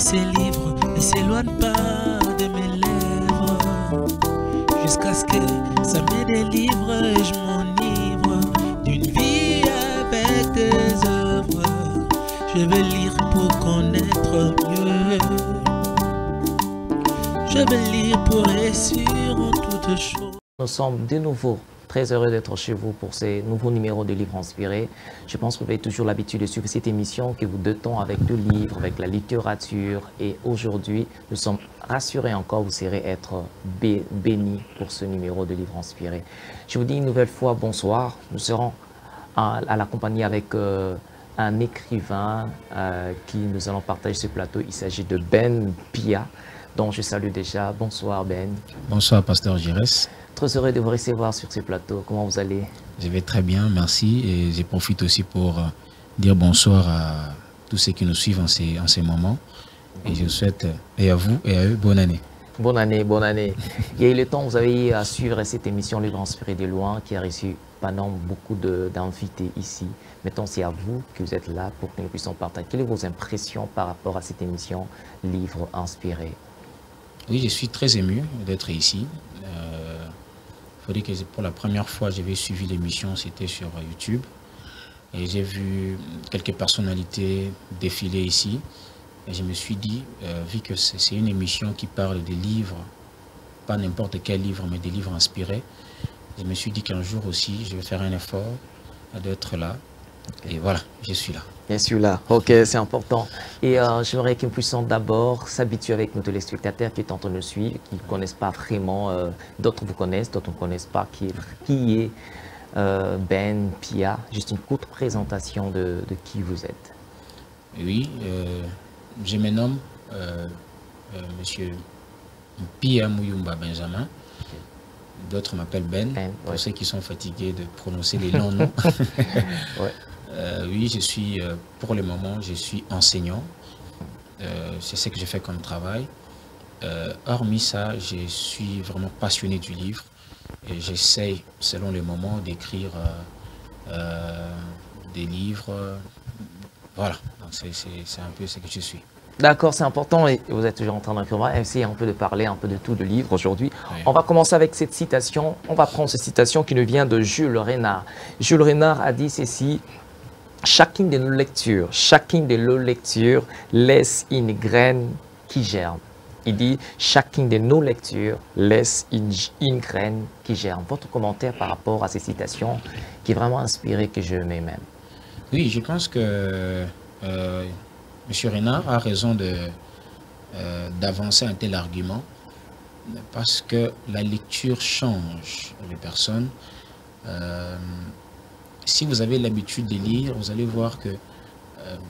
ces livres ne s'éloignent pas de mes lèvres, jusqu'à ce que ça me délivre et je m'enivre d'une vie avec tes œuvres. Je veux lire pour connaître mieux, je veux lire pour être sûr en toutes choses. Nous sommes de nouveau très heureux d'être chez vous pour ces nouveaux numéros de livres inspirés. Je pense que vous avez toujours l'habitude de suivre cette émission qui vous détend avec le livre, avec la littérature. Et aujourd'hui, nous sommes rassurés encore, vous serez être bénis pour ce numéro de livres inspirés. Je vous dis une nouvelle fois bonsoir. Nous serons à la compagnie avec un écrivain qui nous allons partager ce plateau. Il s'agit de Ben Pia, dont je salue déjà. Bonsoir Ben. Bonsoir Pasteur Giresse. Très heureux de vous recevoir sur ce plateau. Comment vous allez? Je vais très bien, merci. Et je profite aussi pour dire bonsoir à tous ceux qui nous suivent en ces moments. Et je souhaite, et à vous et à eux, bonne année. Bonne année, bonne année. Il y a eu le temps, vous avez eu à suivre cette émission Livre inspiré de loin qui a reçu pendant beaucoup d'invités ici. Maintenant, c'est à vous que vous êtes là pour que nous puissions partager. Quelles sont vos impressions par rapport à cette émission Livre inspiré? Oui, je suis très ému d'être ici. Il faut dire que pour la première fois, j'avais suivi l'émission, c'était sur YouTube. Et j'ai vu quelques personnalités défiler ici. Et je me suis dit, vu que c'est une émission qui parle des livres, pas n'importe quel livre, mais des livres inspirés, je me suis dit qu'un jour aussi, je vais faire un effort d'être là. Et voilà, je suis là. Je suis là, ok, c'est important. Et j'aimerais que nous puissions d'abord s'habituer avec nos téléspectateurs qui sont en train de nous suivre, qui ne connaissent pas vraiment, d'autres vous connaissent, d'autres ne connaissent pas qui est Ben Pia. Juste une courte présentation de qui vous êtes. Oui, je me nomme Monsieur Pia Muyumba Benjamin. D'autres m'appellent Ben, pour ouais. ceux qui sont fatigués de prononcer les longs noms. Ouais. Oui, je suis, pour le moment, je suis enseignant. C'est ce que je fais comme travail. Hormis ça, je suis vraiment passionné du livre. Et j'essaye, selon les moments, d'écrire des livres. Voilà, c'est un peu ce que je suis. D'accord, c'est important et vous êtes toujours en train d'écrire. On va essayer un peu de parler un peu de tout le livre aujourd'hui. Oui. On va commencer avec cette citation. On va prendre cette citation qui nous vient de Jules Renard. Jules Renard a dit ceci: chacune de nos lectures laisse une graine qui germe. Il dit chacune de nos lectures laisse une graine qui germe. Votre commentaire par rapport à ces citations qui est vraiment inspiré que je mets même. Oui, je pense que M. Renard a raison d'avancer un tel argument parce que la lecture change les personnes. Si vous avez l'habitude de lire, vous allez voir que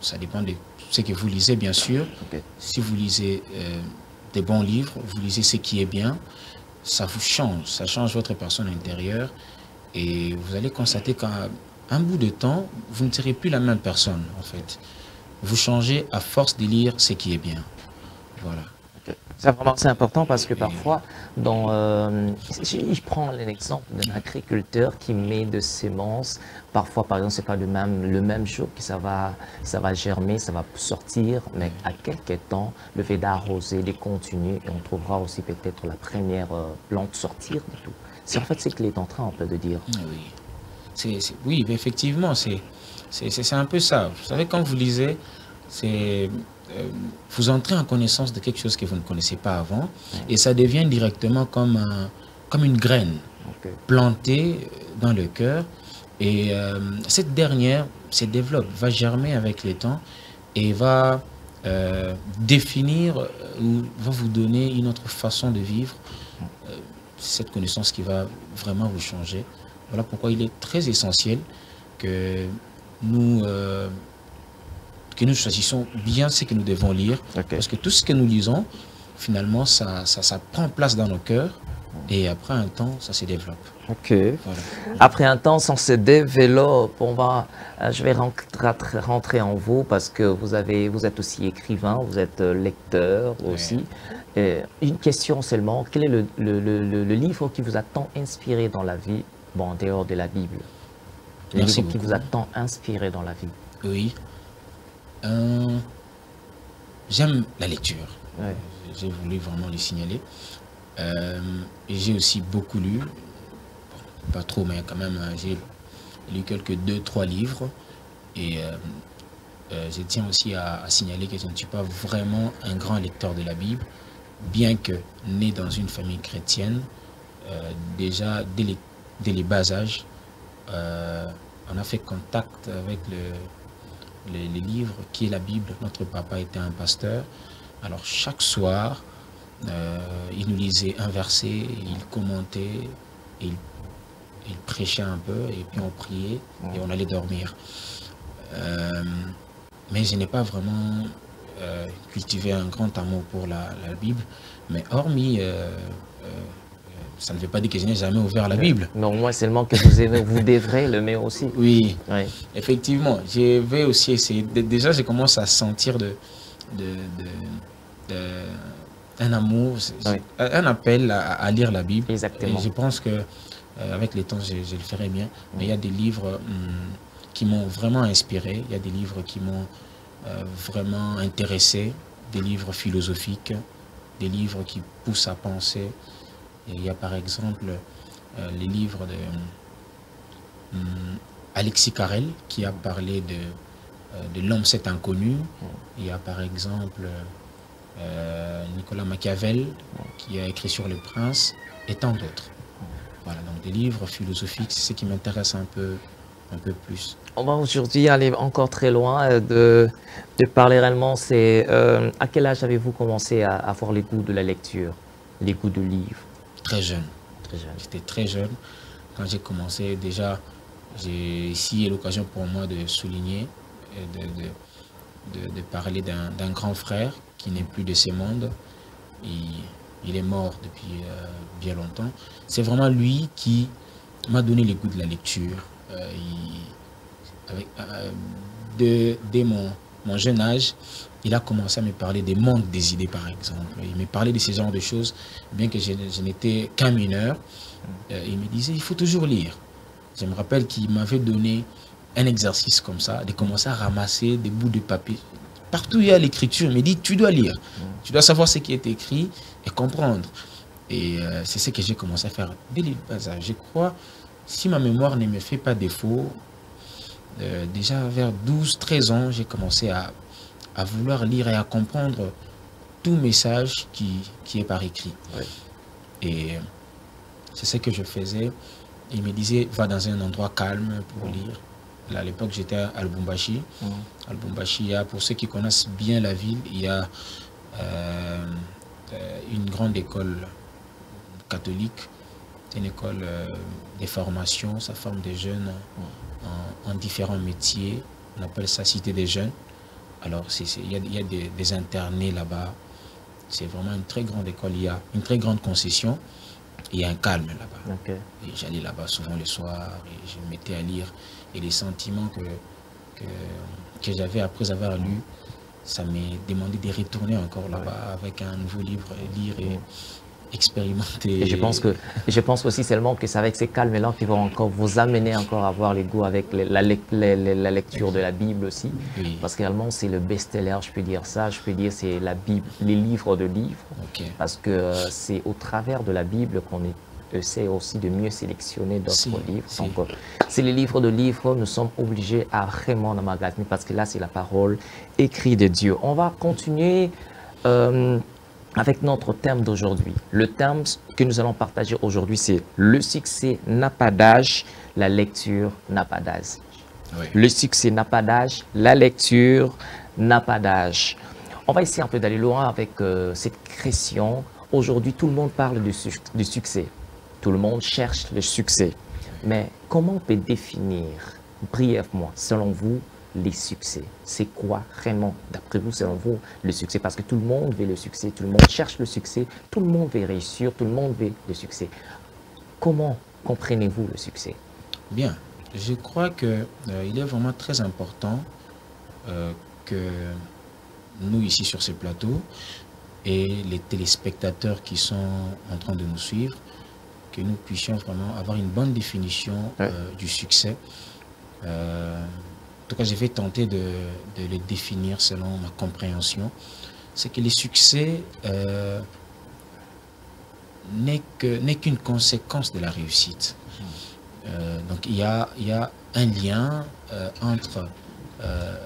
ça dépend de ce que vous lisez, bien sûr. Okay. Si vous lisez des bons livres, vous lisez ce qui est bien, ça vous change, ça change votre personne intérieure et vous allez constater qu'à un bout de temps, vous ne serez plus la même personne, en fait. Vous changez à force de lire ce qui est bien. Voilà. C'est important parce que parfois, je prends l'exemple d'un agriculteur qui met de semences. Parfois, par exemple, ce n'est pas le même jour que ça va germer, ça va sortir. Mais à quelques temps, le fait d'arroser, de continuer, et on trouvera aussi peut-être la première plante sortir de tout. C'est en fait ce qu'il est en train un peu de dire. Oui, oui, effectivement, c'est un peu ça. Vous savez, quand vous lisez, vous entrez en connaissance de quelque chose que vous ne connaissez pas avant et ça devient directement comme une graine plantée dans le cœur et cette dernière se développe, va germer avec le temps et va définir ou va vous donner une autre façon de vivre, cette connaissance qui va vraiment vous changer. Voilà pourquoi il est très essentiel que nous choisissons bien ce que nous devons lire. Parce que tout ce que nous lisons, finalement, ça prend place dans nos cœurs et après un temps, ça se développe. Voilà. Après un temps, ça se développe. Je vais rentrer en vous parce que vous êtes aussi écrivain, vous êtes lecteur aussi. Une question seulement, quel est le livre qui vous a tant inspiré dans la vie, bon, en dehors de la Bible? Le livre qui vous a tant inspiré dans la vie? Oui. j'aime la lecture. Ouais. J'ai voulu vraiment le signaler. Et j'ai aussi beaucoup lu. Bon, pas trop, mais quand même, j'ai lu quelques 2-3 livres. Et je tiens aussi à signaler que je ne suis pas vraiment un grand lecteur de la Bible, bien que né dans une famille chrétienne, déjà dès les bas âges, on a fait contact avec les livres qui est la Bible. Notre papa était un pasteur. Alors chaque soir, il nous lisait un verset, il commentait, il prêchait un peu, et puis on priait et on allait dormir. Mais je n'ai pas vraiment cultivé un grand amour pour la Bible. Mais hormis, ça ne veut pas dire que je n'ai jamais ouvert la Bible. Mais au moins seulement que vous aimez, vous devrez l'aimer aussi. Oui, Oui. effectivement. Je vais aussi essayer. Déjà, je commence à sentir un amour, Oui. un appel à lire la Bible. Exactement. Et je pense que avec le temps, je le ferai bien. Mais il y a des livres qui m'ont vraiment inspiré. Il y a des livres qui m'ont vraiment intéressé. Des livres philosophiques, des livres qui poussent à penser. Et il y a par exemple les livres de Alexis Carrel qui a parlé de l'homme cet inconnu. Il y a par exemple Nicolas Machiavel qui a écrit sur le prince et tant d'autres. Voilà, donc des livres philosophiques, c'est ce qui m'intéresse un peu plus. On va aujourd'hui aller encore très loin de parler réellement. C'est à quel âge avez-vous commencé à avoir les goûts de la lecture, les goûts de livres? Très jeune. Très jeune. J'étais très jeune. Quand j'ai commencé, déjà, ici est l'occasion pour moi de souligner, de parler d'un grand frère qui n'est plus de ce monde. Il est mort depuis bien longtemps. C'est vraiment lui qui m'a donné le goût de la lecture. Dès mon jeune âge, il a commencé à me parler des mondes des idées, par exemple. Il me parlait de ce genre de choses, bien que je n'étais qu'un mineur. Il me disait, il faut toujours lire. Je me rappelle qu'il m'avait donné un exercice comme ça, de commencer à ramasser des bouts de papier. Partout où il y a l'écriture, il me dit, tu dois lire. Tu dois savoir ce qui est écrit et comprendre. Et c'est ce que j'ai commencé à faire dès le bas âge. Je crois, si ma mémoire ne me fait pas défaut, déjà vers 12-13 ans, j'ai commencé à vouloir lire et à comprendre tout message qui est par écrit. Oui. Et c'est ce que je faisais. Il me disait, va dans un endroit calme pour lire. Là, à l'époque, j'étais à Lubumbashi. À Lubumbashi, pour ceux qui connaissent bien la ville, il y a une grande école catholique. C'est une école de formation. Ça forme des jeunes en différents métiers. On appelle ça Cité des jeunes. Alors, il y a des internés là-bas. C'est vraiment une très grande école. Il y a une très grande concession. Il y a un calme là-bas. Okay. Et j'allais là-bas souvent le soir et je me mettais à lire. Et les sentiments que j'avais après avoir lu, ça m'a demandé de retourner encore là-bas avec un nouveau livre, lire et expérimenter. Et je pense aussi seulement que c'est avec ces calmes-là qui vont encore vous amener encore à avoir les goûts avec la lecture de la Bible aussi. Oui. Parce que réellement, c'est le best-seller, je peux dire ça. Je peux dire c'est la Bible, les livres de livres. Okay. Parce que c'est au travers de la Bible qu'on essaie aussi de mieux sélectionner d'autres livres. Donc, c'est les livres de livres, nous sommes obligés à vraiment emmagasiner parce que là, c'est la parole écrite de Dieu. On va continuer avec notre thème d'aujourd'hui. Le thème que nous allons partager aujourd'hui, c'est le succès n'a pas d'âge, la lecture n'a pas d'âge. Oui. Le succès n'a pas d'âge, la lecture n'a pas d'âge. On va essayer un peu d'aller loin avec cette question. Aujourd'hui, tout le monde parle du succès. Tout le monde cherche le succès. Mais comment on peut définir brièvement, selon vous, les succès? C'est quoi vraiment, d'après vous, selon vous, le succès? Parce que tout le monde veut le succès, tout le monde cherche le succès, tout le monde veut réussir, tout le monde veut le succès. Comment comprenez-vous le succès? Bien, je crois qu'il est vraiment très important que nous, ici sur ce plateau, et les téléspectateurs qui sont en train de nous suivre, que nous puissions vraiment avoir une bonne définition du succès. En tout cas, je vais tenter de le définir selon ma compréhension. c'est que les succès n'est qu'une conséquence de la réussite. Donc il y a un lien entre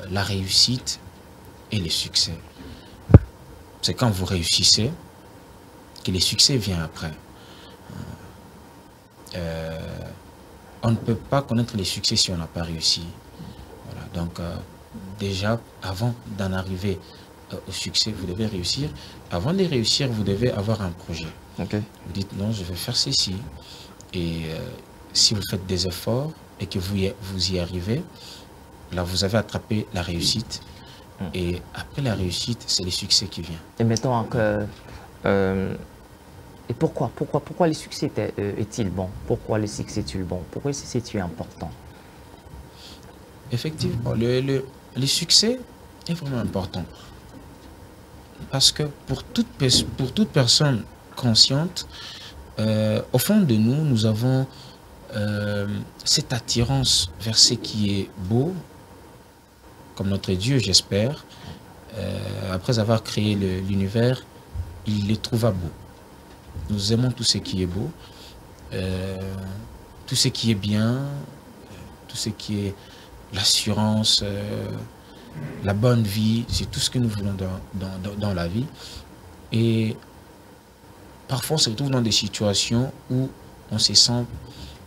la réussite et les succès. C'est quand vous réussissez que les succès viennent après. On ne peut pas connaître les succès si on n'a pas réussi. Voilà. Donc déjà, avant d'en arriver au succès, vous devez réussir. Avant de réussir, vous devez avoir un projet. Okay. Vous dites non, je vais faire ceci. Et si vous faites des efforts et que vous y arrivez, là vous avez attrapé la réussite. Et après la réussite, c'est les succès qui viennent. Et maintenant que... et pourquoi le succès est-il bon? Pourquoi le succès est-il bon? Pourquoi le succès est-il important? Effectivement, le succès est vraiment important. Parce que pour toute personne consciente, au fond de nous, nous avons cette attirance vers ce qui est beau, comme notre Dieu, j'espère. Après avoir créé l'univers, il les trouva beaux. Nous aimons tout ce qui est beau, tout ce qui est bien, tout ce qui est l'assurance, la bonne vie, c'est tout ce que nous voulons dans la vie. Et parfois, on se retrouve dans des situations où on se sent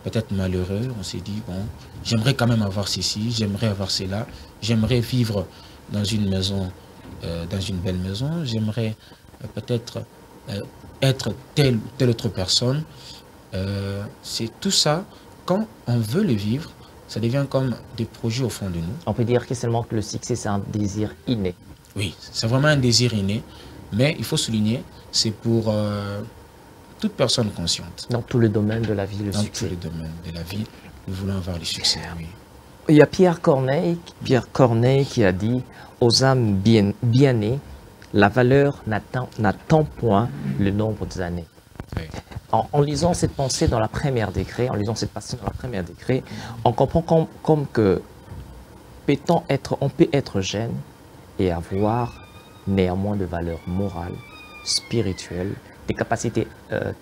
peut-être malheureux. On s'est dit, bon, j'aimerais quand même avoir ceci, j'aimerais avoir cela, j'aimerais vivre dans une maison, dans une belle maison, j'aimerais peut-être être telle ou telle autre personne. C'est tout ça, quand on veut le vivre, ça devient comme des projets au fond de nous. On peut dire que seulement que le succès, c'est un désir inné. Oui, c'est vraiment un désir inné, mais il faut souligner, c'est pour toute personne consciente. Dans tous les domaines de la vie, le succès. Dans tous les domaines de la vie, nous voulons avoir le succès, oui. Il y a Pierre Corneille qui a dit « Aux âmes bien-nées, la valeur n'attend point le nombre des années. » Oui. En lisant cette pensée dans la première décret, on comprend comme que on peut être jeune et avoir néanmoins de valeurs morales, spirituelles, des capacités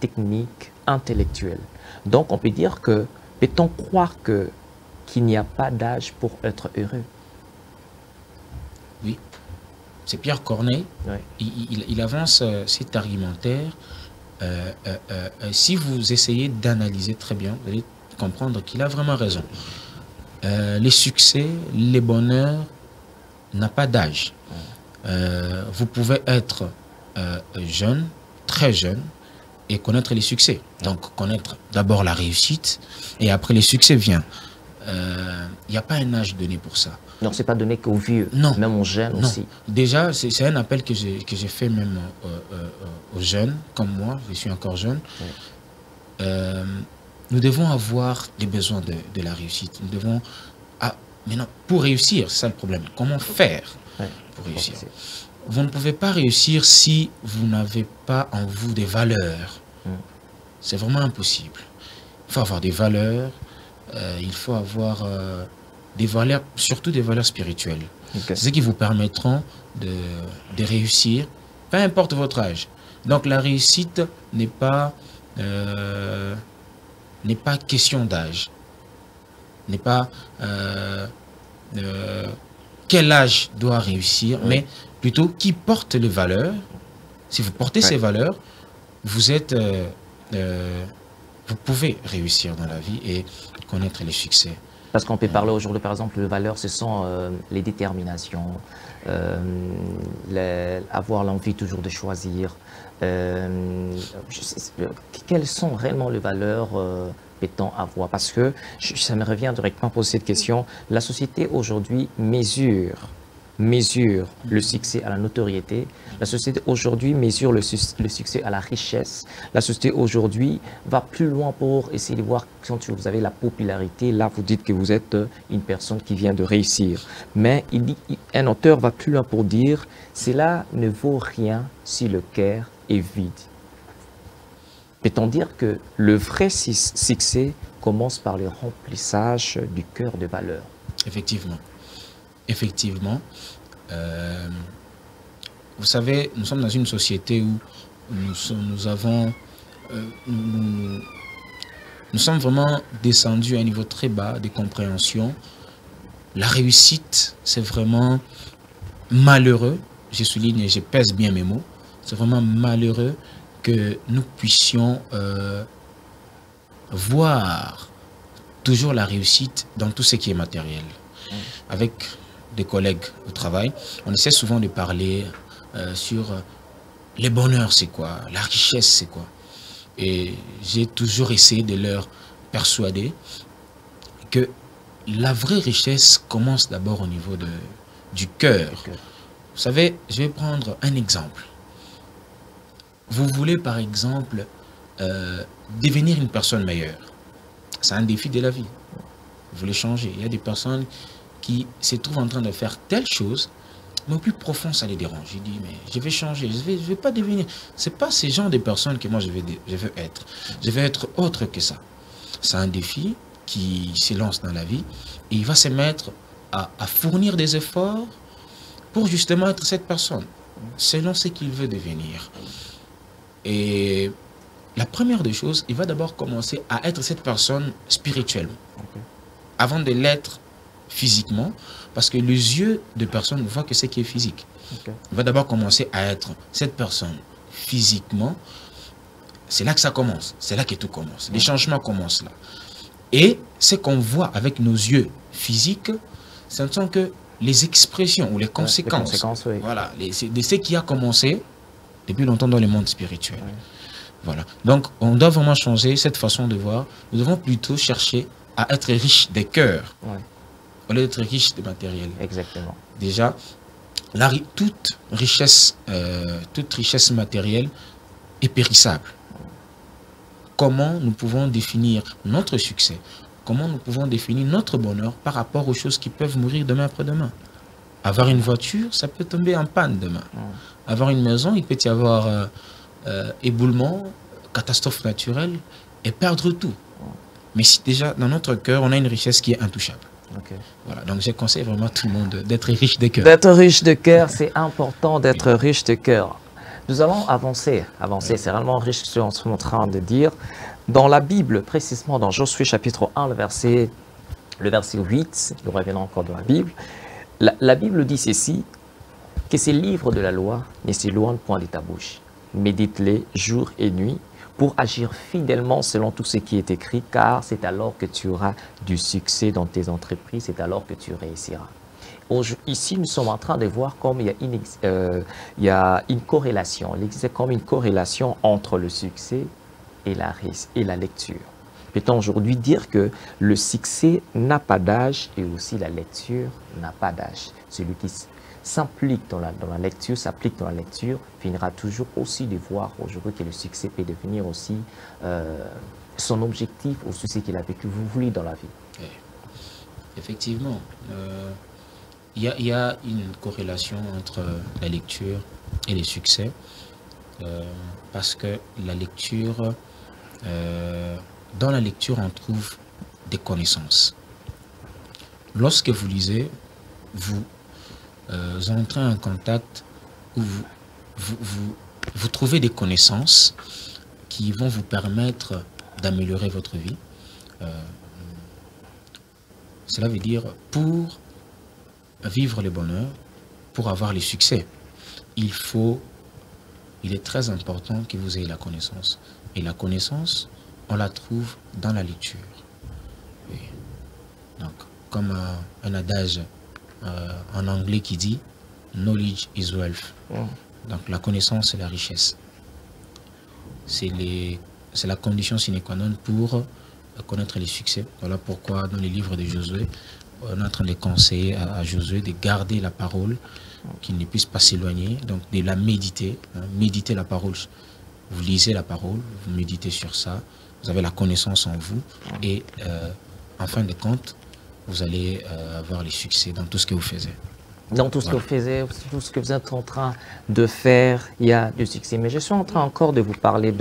techniques, intellectuelles. Donc on peut dire que, peut-on croire qu'il n'y a pas d'âge pour être heureux? Oui, c'est Pierre Corneille. Oui. Il avance cet argumentaire. Si vous essayez d'analyser très bien, vous allez comprendre qu'il a vraiment raison. Les succès, les bonheurs n'ont pas d'âge. Vous pouvez être jeune, très jeune, et connaître les succès. Donc connaître d'abord la réussite, et après les succès viennent. Il n'y a pas un âge donné pour ça. Donc c'est pas donné qu'aux vieux, non, même aux jeunes non. aussi. Déjà, c'est un appel que j'ai fait même aux jeunes, comme moi, je suis encore jeune. Oui. Nous devons avoir les besoins de la réussite. Nous devons... maintenant, pour réussir, c'est ça le problème. Comment faire pour réussir? Vous ne pouvez pas réussir si vous n'avez pas en vous des valeurs. C'est vraiment impossible. Il faut avoir des valeurs, il faut avoir des valeurs, surtout des valeurs spirituelles. Okay. C'est ce qui vous permettront de réussir, peu importe votre âge. Donc la réussite n'est pas question d'âge, n'est pas quel âge doit réussir, mais plutôt qui porte les valeurs. Si vous portez ces valeurs, vous êtes, vous pouvez réussir dans la vie et connaître les succès. Parce qu'on peut parler aujourd'hui, par exemple, de valeurs, ce sont les déterminations, avoir l'envie toujours de choisir. Quelles sont réellement les valeurs peut-on avoir? Parce que ça me revient directement à poser cette question. La société aujourd'hui mesure le succès à la notoriété. La société aujourd'hui mesure le succès à la richesse. La société aujourd'hui va plus loin pour essayer de voir quand vous avez la popularité. Là, vous dites que vous êtes une personne qui vient de réussir. Mais un auteur va plus loin pour dire « Cela ne vaut rien si le cœur est vide ». Peut-on dire que le vrai succès commence par le remplissage du cœur de valeurs? Effectivement. Effectivement, vous savez, nous sommes dans une société où nous sommes vraiment descendus à un niveau très bas de compréhension. La réussite, c'est vraiment malheureux, je souligne et je pèse bien mes mots, c'est vraiment malheureux que nous puissions voir toujours la réussite dans tout ce qui est matériel. Avec des collègues au travail, on essaie souvent de parler sur les bonheurs, c'est quoi, la richesse, c'est quoi. Et j'ai toujours essayé de leur persuader que la vraie richesse commence d'abord au niveau du cœur. Vous savez, je vais prendre un exemple. Vous voulez par exemple devenir une personne meilleure. C'est un défi de la vie. Vous voulez changer. Il y a des personnes qui se trouvent en train de faire telle chose, mais au plus profond, ça les dérange. Ils disent, mais je vais changer, je vais pas devenir. Ce n'est pas ces genres de personnes que moi je veux être. Je vais être autre que ça. C'est un défi qui se lance dans la vie et il va se mettre à fournir des efforts pour justement être cette personne, selon ce qu'il veut devenir. Et la première des choses, il va d'abord commencer à être cette personne spirituellement, avant de l'être physiquement, parce que les yeux de personne voient que c'est qui est physique. Il va d'abord commencer à être cette personne physiquement. C'est là que ça commence, c'est là que tout commence. Les changements commencent là. Et ce qu'on voit avec nos yeux physiques, ce ne sont que les expressions ou les conséquences, oui. Voilà, de ce qui a commencé depuis longtemps dans le monde spirituel. Oui. Voilà. Donc, on doit vraiment changer cette façon de voir. Nous devons plutôt chercher à être riches des cœurs, au lieu d'être riches des matériels. Exactement. Déjà, toute richesse matérielle est périssable. Comment nous pouvons définir notre succès? Comment nous pouvons définir notre bonheur par rapport aux choses qui peuvent mourir demain après-demain? Avoir une voiture, ça peut tomber en panne demain. Avoir une maison, il peut y avoir éboulement, catastrophe naturelle et perdre tout. Mais si déjà dans notre cœur, on a une richesse qui est intouchable. Voilà, donc je conseille vraiment à tout le monde d'être riche de cœur. D'être riche de cœur, c'est important d'être riche de cœur. Nous allons avancer, c'est vraiment riche ce qu'on est en train de dire. Dans la Bible, précisément dans Josué chapitre 1, le verset 8, nous revenons encore dans la Bible, la Bible dit ceci, que ces livres de la loi ne s'éloignent point de ta bouche. Médite-les jour et nuit pour agir fidèlement selon tout ce qui est écrit, car c'est alors que tu auras du succès dans tes entreprises, c'est alors que tu réussiras. Ici, nous sommes en train de voir comme il y a une corrélation. Il existe comme une corrélation entre le succès et la lecture. Peut-on aujourd'hui dire que le succès n'a pas d'âge et aussi la lecture n'a pas d'âge. Celui qui s'implique dans la lecture, s'applique dans la lecture, finira toujours aussi de voir aujourd'hui que le succès peut devenir aussi son objectif, aussi ce qu'il a vécu, vous voulez dans la vie. Effectivement. Il y a une corrélation entre la lecture et les succès, parce que la lecture, dans la lecture, on trouve des connaissances. Lorsque vous lisez, vous entrez en contact où vous trouvez des connaissances qui vont vous permettre d'améliorer votre vie. Cela veut dire, pour vivre le bonheur, pour avoir les succès, il est très important que vous ayez la connaissance. Et la connaissance, on la trouve dans la lecture. Oui. Donc, comme un adage en anglais qui dit « Knowledge is wealth ». Donc, la connaissance, c'est la richesse. C'est la condition sine qua non pour connaître les succès. Voilà pourquoi, dans les livres de Josué, on est en train de conseiller à Josué de garder la parole, qu'il ne puisse pas s'éloigner, donc de la méditer, méditer la parole. Vous lisez la parole, vous méditez sur ça, vous avez la connaissance en vous, et en fin de compte, vous allez avoir les succès dans tout ce que vous faites. Dans tout ce que vous faites, tout ce que vous êtes en train de faire, il y a du succès. Mais je suis en train encore de vous parler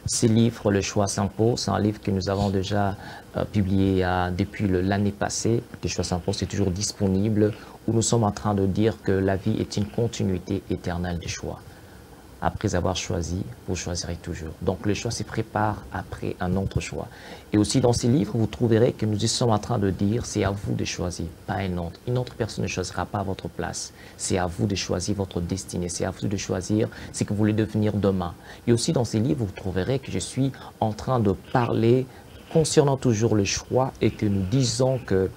Ce livre, Le choix s'impose, c'est un livre que nous avons déjà publié depuis l'année passée. Le choix s'impose, c'est toujours disponible, où nous sommes en train de dire que la vie est une continuité éternelle du choix. Après avoir choisi, vous choisirez toujours. Donc le choix se prépare après un autre choix. Et aussi dans ces livres, vous trouverez que nous sommes en train de dire c'est à vous de choisir, pas un autre. Une autre personne ne choisira pas à votre place. C'est à vous de choisir votre destinée. C'est à vous de choisir ce que vous voulez devenir demain. Et aussi dans ces livres, vous trouverez que je suis en train de parler concernant toujours le choix et que nous disons que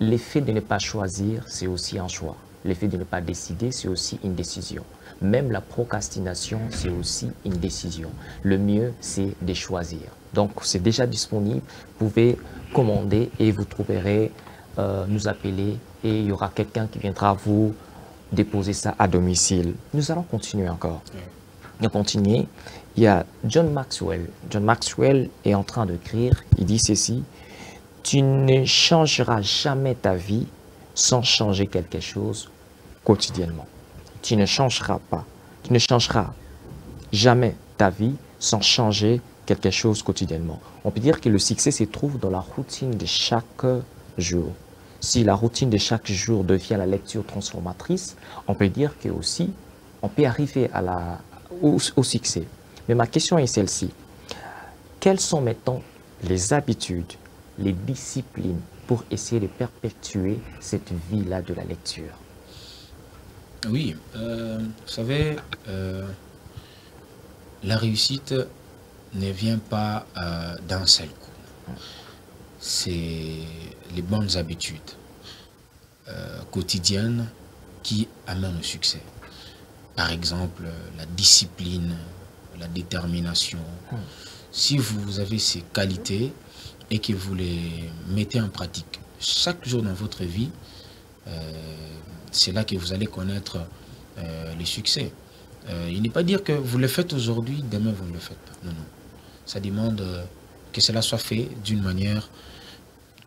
l'effet de ne pas choisir, c'est aussi un choix. L'effet de ne pas décider, c'est aussi une décision. Même la procrastination, c'est aussi une décision. Le mieux, c'est de choisir. Donc, c'est déjà disponible. Vous pouvez commander et vous trouverez, nous appeler et il y aura quelqu'un qui viendra vous déposer ça à domicile. Nous allons continuer encore. On continue. Il y a John Maxwell. John Maxwell est en train d'écrire. Il dit ceci. Tu ne changeras jamais ta vie sans changer quelque chose quotidiennement. Tu ne changeras pas, tu ne changeras jamais ta vie sans changer quelque chose quotidiennement. On peut dire que le succès se trouve dans la routine de chaque jour. Si la routine de chaque jour devient la lecture transformatrice, on peut dire que aussi on peut arriver au succès. Mais ma question est celle-ci. Quelles sont maintenant les habitudes, les disciplines pour essayer de perpétuer cette vie-là de la lecture? Oui, vous savez, la réussite ne vient pas d'un seul coup. C'est les bonnes habitudes quotidiennes qui amènent au succès. Par exemple, la discipline, la détermination. Si vous avez ces qualités et que vous les mettez en pratique chaque jour dans votre vie, c'est là que vous allez connaître les succès. Il n'est pas dire que vous le faites aujourd'hui, demain vous ne le faites pas. Non, non. Ça demande que cela soit fait d'une manière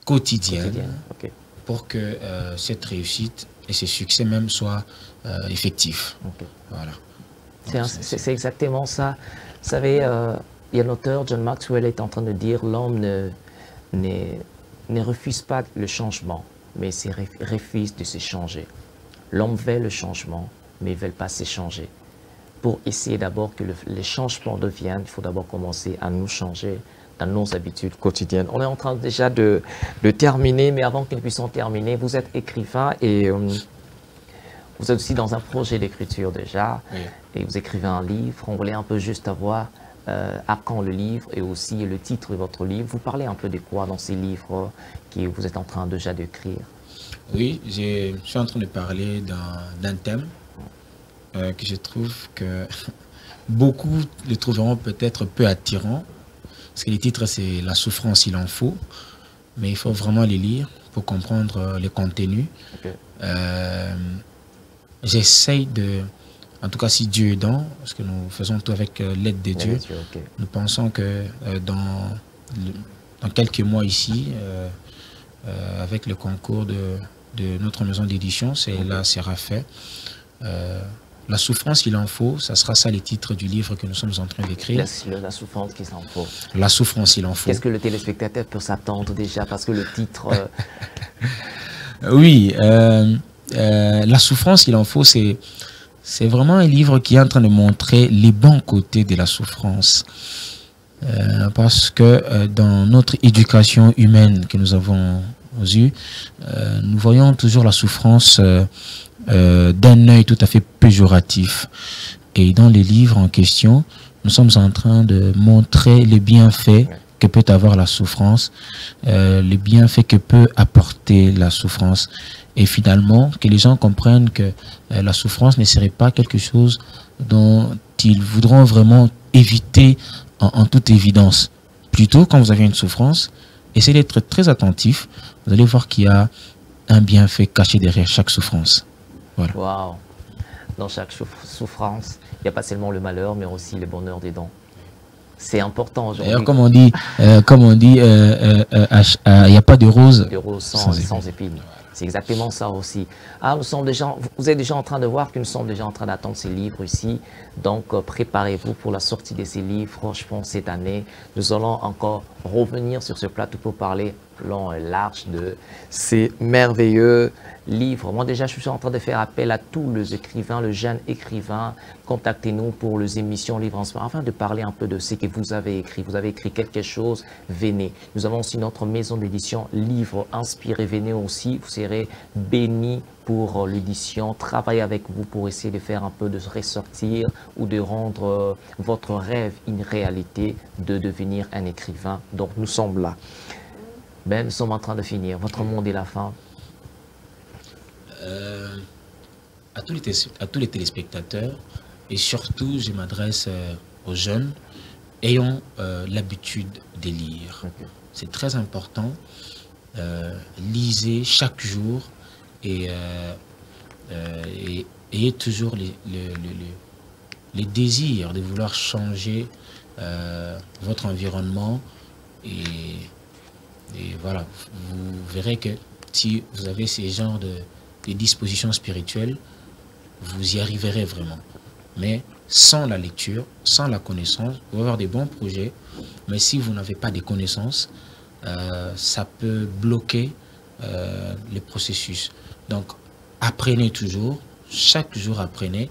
quotidienne. Okay. Pour que cette réussite et ce succès même soient effectifs. Okay. Voilà. C'est exactement ça. Vous savez, il y a l'auteur John Maxwell est en train de dire l'homme ne refuse pas le changement, mais refuse de se changer. L'homme veut le changement, mais ne veut pas se changer. Pour essayer d'abord que les changements deviennent, il faut d'abord commencer à nous changer dans nos habitudes quotidiennes. On est en train déjà de terminer, mais avant que nous puissions terminer, vous êtes écrivain et vous êtes aussi dans un projet d'écriture déjà, oui. Et vous écrivez un livre. On voulait un peu juste avoir à quand le livre et aussi le titre de votre livre. Vous parlez un peu de quoi dans ces livres que vous êtes en train déjà d'écrire? Oui, je suis en train de parler d'un thème que je trouve que beaucoup le trouveront peut-être peu attirant. Parce que le titre, c'est « La souffrance, il en faut ». Mais il faut vraiment les lire pour comprendre les contenus. Okay. J'essaye de... En tout cas, si Dieu est dans, parce que nous faisons tout avec l'aide de Dieu, Okay. Nous pensons que dans quelques mois ici, avec le concours de notre maison d'édition, là sera fait. La souffrance, il en faut, ça sera ça les titres du livre que nous sommes en train d'écrire. La souffrance qu'il en faut. La souffrance, il en faut. Qu'est-ce que le téléspectateur peut s'attendre déjà? Parce que le titre... Oui, la souffrance, il en faut, c'est vraiment un livre qui est en train de montrer les bons côtés de la souffrance. Parce que dans notre éducation humaine que nous avons eue, nous voyons toujours la souffrance d'un œil tout à fait péjoratif. Et dans les livres en question, nous sommes en train de montrer les bienfaits que peut avoir la souffrance, les bienfaits que peut apporter la souffrance. Et finalement, que les gens comprennent que la souffrance ne serait pas quelque chose dont ils voudront vraiment éviter en toute évidence. Plutôt, quand vous avez une souffrance, essayez d'être très attentif. Vous allez voir qu'il y a un bienfait caché derrière chaque souffrance. Voilà. Wow. Dans chaque souffrance, il n'y a pas seulement le malheur, mais aussi le bonheur dedans. C'est important aujourd'hui. D'ailleurs, comme on dit, il n'y a pas de rose, sans épines. C'est exactement ça aussi. Ah, vous êtes déjà en train de voir que nous sommes déjà en train d'attendre ces livres ici. Donc, préparez-vous pour la sortie de ces livres. Franchement, cette année, nous allons encore revenir sur ce plateau pour parler long et large de ces merveilleux livres. Moi, déjà, je suis en train de faire appel à tous les écrivains, le jeune écrivain. Contactez-nous pour les émissions Livres Inspirés, afin de parler un peu de ce que vous avez écrit. Vous avez écrit quelque chose, venez. Nous avons aussi notre maison d'édition Livres Inspirés. Venez aussi, vous serez bénis pour l'édition. Travaillez avec vous pour essayer de faire un peu de ressortir ou de rendre votre rêve une réalité, de devenir un écrivain. Donc, nous sommes là. Ben, nous sommes en train de finir. Votre mot de la fin. À tous les téléspectateurs, et surtout, je m'adresse aux jeunes, ayons l'habitude de lire. Okay. C'est très important. Lisez chaque jour et ayez toujours les désirs de vouloir changer votre environnement et voilà, vous verrez que si vous avez ces genres de dispositions spirituelles, vous y arriverez vraiment. Mais sans la lecture, sans la connaissance, vous pouvez avoir des bons projets, mais si vous n'avez pas des connaissances, ça peut bloquer les processus. Donc, apprenez toujours, chaque jour apprenez,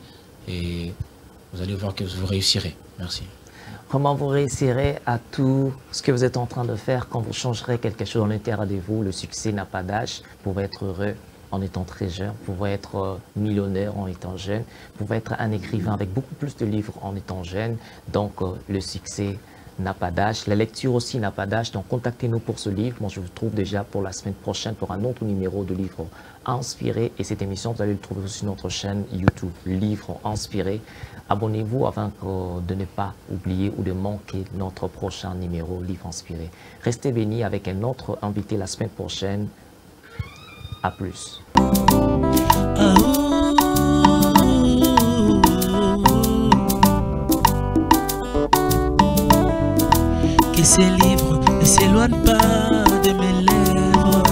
et vous allez voir que vous réussirez. Merci. Comment vous réussirez à tout ce que vous êtes en train de faire quand vous changerez quelque chose dans l'intérieur de vous. Le succès n'a pas d'âge. Vous pouvez être heureux en étant très jeune. Vous pouvez être millionnaire en étant jeune. Vous pouvez être un écrivain avec beaucoup plus de livres en étant jeune. Donc, le succès n'a pas d'âge. La lecture aussi n'a pas d'âge. Donc, contactez-nous pour ce livre. Moi, je vous trouve déjà pour la semaine prochaine pour un autre numéro de Livres Inspirés. Et cette émission, vous allez le trouver sur notre chaîne YouTube, Livres Inspirés. Abonnez-vous afin de ne pas oublier ou de manquer notre prochain numéro Livres Inspirés. Restez bénis avec un autre invité la semaine prochaine. À plus. Que ces livres ne s'éloignent pas de mes lèvres,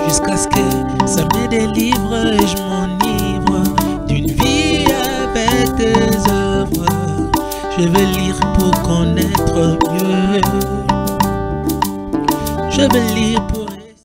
jusqu'à ce que ça me délivre et je m'enivre d'une vie avec tes œuvres. Je veux lire pour connaître mieux. Je veux lire pour